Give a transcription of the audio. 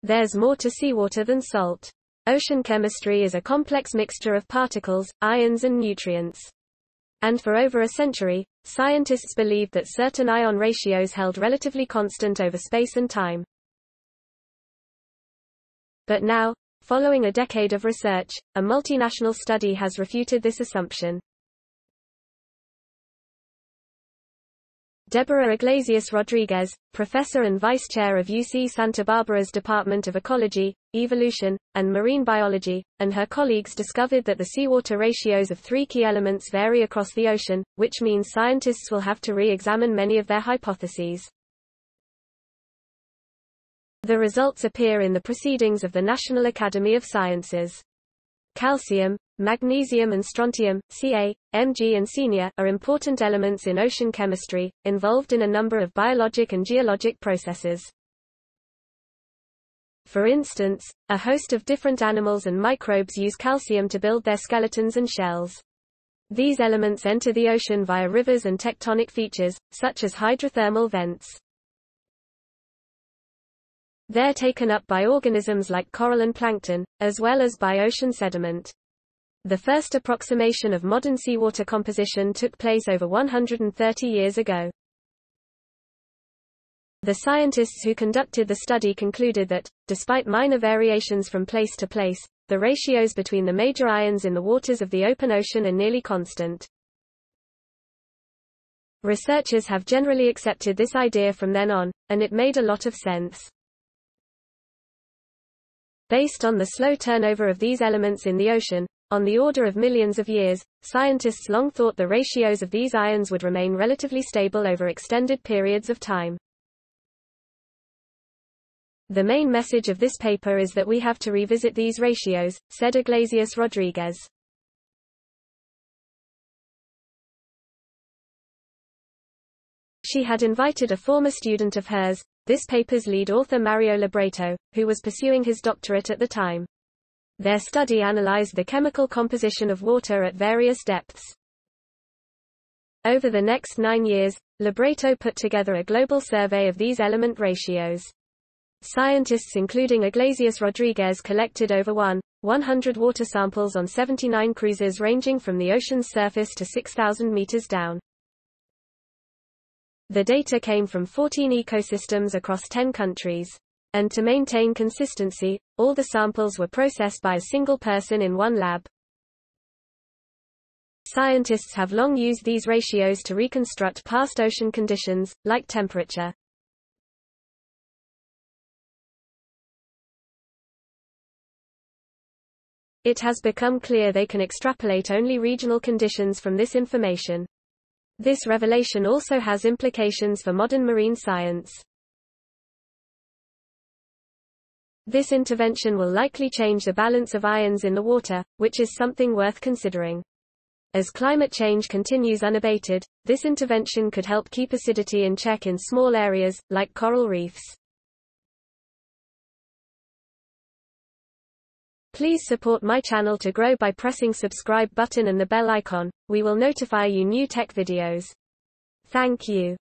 There's more to seawater than salt. Ocean chemistry is a complex mixture of particles, ions and nutrients. And for over a century, scientists believed that certain ion ratios held relatively constant over space and time. But now, following a decade of research, a multinational study has refuted this assumption. Debora Iglesias-Rodriguez, professor and vice chair of UC Santa Barbara's Department of Ecology, Evolution, and Marine Biology, and her colleagues discovered that the seawater ratios of three key elements vary across the ocean, which means scientists will have to re-examine many of their hypotheses. The results appear in the Proceedings of the National Academy of Sciences. Calcium, magnesium and strontium, Ca, Mg and Senior, are important elements in ocean chemistry, involved in a number of biologic and geologic processes. For instance, a host of different animals and microbes use calcium to build their skeletons and shells. These elements enter the ocean via rivers and tectonic features, such as hydrothermal vents. They're taken up by organisms like coral and plankton, as well as by ocean sediment. The first approximation of modern seawater composition took place over 130 years ago. The scientists who conducted the study concluded that, despite minor variations from place to place, the ratios between the major ions in the waters of the open ocean are nearly constant. Researchers have generally accepted this idea from then on, and it made a lot of sense. Based on the slow turnover of these elements in the ocean, on the order of millions of years, scientists long thought the ratios of these ions would remain relatively stable over extended periods of time. The main message of this paper is that we have to revisit these ratios, said Iglesias-Rodriguez. She had invited a former student of hers, this paper's lead author Mario Libretto, who was pursuing his doctorate at the time. Their study analyzed the chemical composition of water at various depths. Over the next 9 years, Libretto put together a global survey of these element ratios. Scientists including Iglesias-Rodriguez collected over 100 water samples on 79 cruises ranging from the ocean's surface to 6,000 meters down. The data came from 14 ecosystems across 10 countries. And to maintain consistency, all the samples were processed by a single person in one lab. Scientists have long used these ratios to reconstruct past ocean conditions, like temperature. It has become clear they can extrapolate only regional conditions from this information. This revelation also has implications for modern marine science. This intervention will likely change the balance of ions in the water, which is something worth considering. As climate change continues unabated, this intervention could help keep acidity in check in small areas, like coral reefs. Please support my channel to grow by pressing subscribe button and the bell icon. We will notify you new tech videos. Thank you.